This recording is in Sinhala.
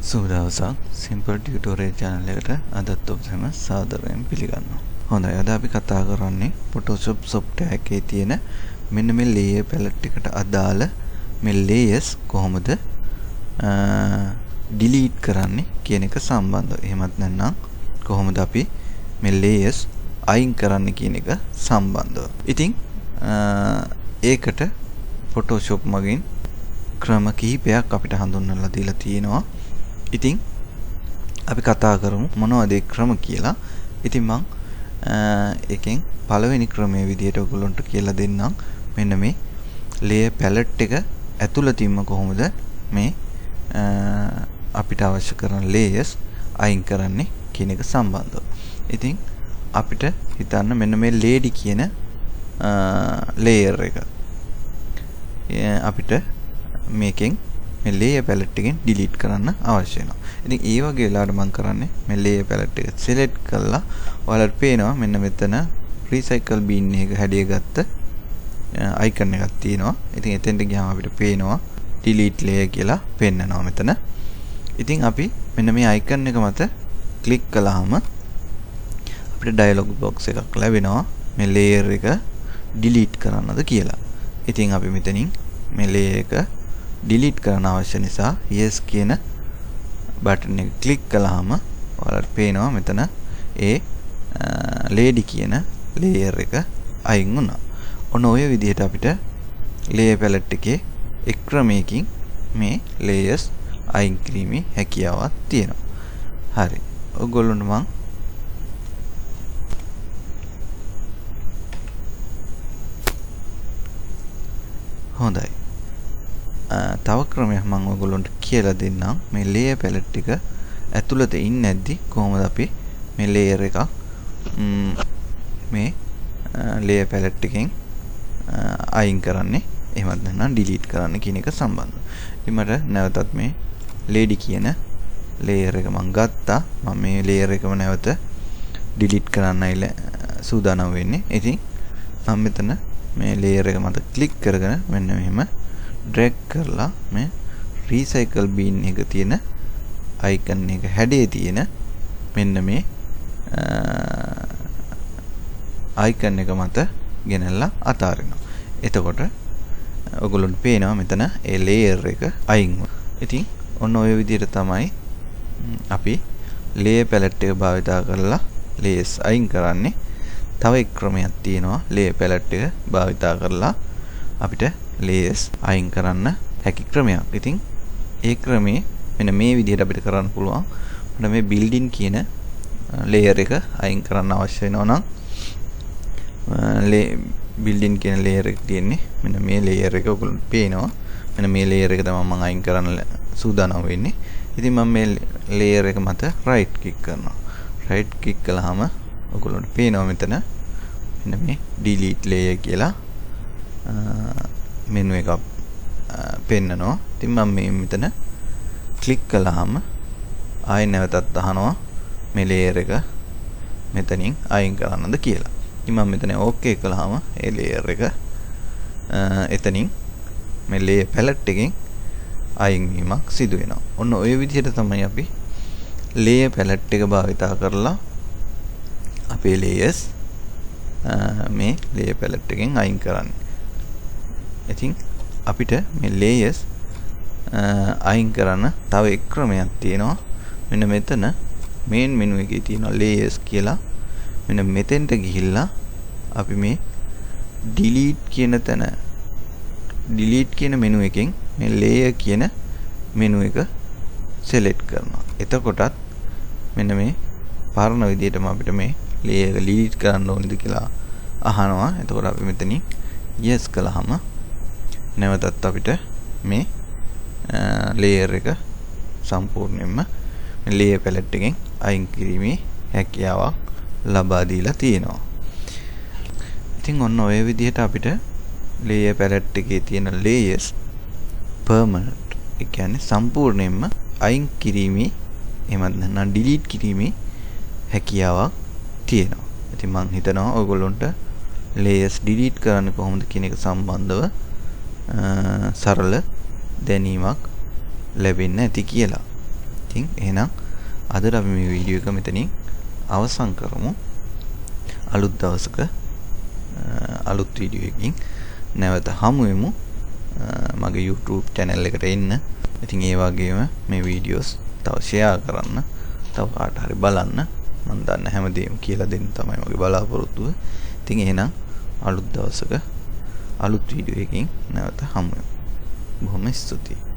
සුබදවසක් සිම්පල් ටියුටෝරියල් channel එකට අදත් ඔබ හැම සාදරයෙන් පිළිගන්නවා. හොඳයි, අද අපි කතා කරන්නේ Photoshop software එකේ තියෙන මෙන්න මේ layer palette එකට අදාළ මේ layers කොහොමද delete කරන්නේ කියන එක සම්බන්ධව. එහෙමත් නැත්නම් කොහොමද අපි මේ layers අයින් කරන්නේ කියන එක සම්බන්ධව. ඉතින් ඒකට Photoshop මගින් ක්‍රම කිහිපයක් අපිට හඳුන්වලා දීලා තියෙනවා. ඉතින් අපි කතා කරමු මොනවද ඒ ක්‍රම කියලා. ඉතින් මම එකෙන් පළවෙනි ක්‍රමයේ විදිහට ඔයගොල්ලන්ට කියලා දෙන්නම්. මෙන්න මේ layer palette එක ඇතුළතින්ම කොහොමද මේ අපිට අවශ්‍ය කරන layers අයින් කරන්නේ කියන එක සම්බන්ධව. ඉතින් අපිට හිතන්න මෙන්න මේ lady කියන layer එක අපිට මේකෙන් මේ layer palette එකෙන් delete කරන්න අවශ්‍ය වෙනවා. ඉතින් ඒ වගේ වෙලාවට මම කරන්නේ මේ layer palette එක select කරලා ඔයාලට පේනවා මෙන්න මෙතන recycle bin එක හැඩය ගත්ත icon එකක් තියෙනවා. ඉතින් එතෙන්ට ගියාම අපිට පේනවා delete layer කියලා පෙන්නනවා මෙතන. ඉතින් අපි මෙන්න මේ icon එක මත click කළාම අපිට dialog box එකක් ලැබෙනවා මේ layer එක delete කරන්නද කියලා. ඉතින් අපි මෙතනින් මේ layer එක delete කරන්න අවශ්‍ය නිසා yes කියන බටන් එක ක්ලික් කළාම ඔයාලට පේනවා මෙතන ඒ lady කියන layer එක අයින් වුණා. ඔන්න ඔය විදිහට අපිට layer palette එකේ එක් ක්‍රමයකින් මේ layers අයින් කිරීමේ හැකියාවක් තියෙනවා. හරි. ඔයගොල්ලොන්ට මම හොඳයි. තව ක්‍රමයක් මම ඔයගොල්ලන්ට කියලා දෙන්නම්. මේ layer palette එක ඇතුළත ඉන්නේ නැද්දි කොහොමද අපි මේ layer එකක් මේ layer palette එකෙන් අයින් කරන්නේ, එහෙමත් නැත්නම් delete කරන්න කියන එක සම්බන්ධව. ඉතින් මට නැවතත් මේ lady කියන layer එක මම ගත්තා. මම මේ layer එකම නැවත delete කරන්නයි සූදානම් වෙන්නේ. ඉතින් මම මෙතන මේ layer එක මත ක්ලික් කරගෙන මෙන්න මෙහෙම drag කරලා මේ recycle bin එක තියෙන icon එක හැඩයේ තියෙන මෙන්න මේ icon එක මත ගෙනල්ලා අතාරිනවා. එතකොට ඔයගොල්ලන්ට පේනවා මෙතන ඒ layer එක අයින් වුණා. ඉතින් ඔන්න ඔය විදිහට තමයි අපි layer palette එක භාවිතා කරලා layers අයින් කරන්නේ. තව එක් ක්‍රමයක් තියෙනවා layer palette එක භාවිතා කරලා අපිට layers අයින් කරන්න හැකි ක්‍රමයක්. ඉතින් ඒ ක්‍රමේ මෙන්න මේ විදිහට අපිට කරන්න පුළුවන්. මට මේ building කියන layer එක අයින් කරන්න අවශ්‍ය වෙනවා නම් building කියන layer එක තියෙන්නේ මෙන්න මේ layer එක ඔයගොල්ලන්ට පේනවා. මෙන්න මේ layer එක තමයි මම අයින් කරන්න සූදානම් වෙන්නේ. ඉතින් මම මේ layer එක මත right click කරනවා. right click කළාම ඔයගොල්ලන්ට පේනවා මෙතන මෙන්න මේ delete layer කියලා මෙනු එකක් පෙන්නනවා. ඉතින් මම මේ මෙතන ක්ලික් කළාම ආයෙ නැවතත් අහනවා මේ layer එක මෙතනින් අයින් කරන්නද කියලා. ඉතින් මම මෙතන okay කළාම ඒ layer එක එතනින් මේ layer palette එකෙන් අයින් වීමක් සිදු වෙනවා. ඔන්න ඔය විදිහට තමයි අපි layer palette එක භාවිතා කරලා අපේ layers මේ layer palette එකෙන් අයින් කරන්නේ. ඉතින් අපිට මේ layers අයින් කරන්න තව එක් ක්‍රමයක් තියෙනවා. මෙන්න මෙතන main menu එකේ තියෙනවා layers කියලා. මෙන්න මෙතෙන්ට ගිහිල්ලා අපි මේ delete කියන තැන delete කියන menu එකෙන් මේ layer කියන menu එක select කරනවා. එතකොටත් මෙන්න මේ පරණ විදිහටම අපිට මේ layer එක delete කරන්න ඕනද කියලා අහනවා. එතකොට අපි මෙතනින් yes කළාම නැවතත් අපිට මේ layer එක සම්පූර්ණයෙන්ම layer palette එකෙන් අයින් කිරීමේ හැකියාවක් ලබා දීලා තියෙනවා. ඉතින් ඔන්න ඔය විදිහට අපිට layer palette එකේ තියෙන layers permanent, ඒ කියන්නේ සම්පූර්ණයෙන්ම අයින් කිරීමේ එහෙමත් නැත්නම් delete කිරීමේ හැකියාවක් තියෙනවා. ඉතින් මම හිතනවා ඔයගොල්ලන්ට layers delete කරන්න කොහොමද කියන එක සම්බන්ධව සරල දැනීමක් ලැබෙන්න ඇති කියලා. ඉතින් එහෙනම් අද අපි මේ වීඩියෝ එක මෙතනින් අවසන් කරමු. අලුත් දවසක අලුත් වීඩියෝ එකකින් නැවත හමු වෙමු. මගේ YouTube channel එකට එන්න. ඉතින් ඒ වගේම මේ වීඩියෝස් තව share කරන්න. තව කාට හරි බලන්න. මම දන්න හැමදේම කියලා දෙන්න තමයි මගේ බලාපොරොත්තුව. ඉතින් එහෙනම් අලුත් දවසක අලුත් වීඩියෝ එකකින් නැවත හමු වෙමු. බොහොම ස්තුතියි.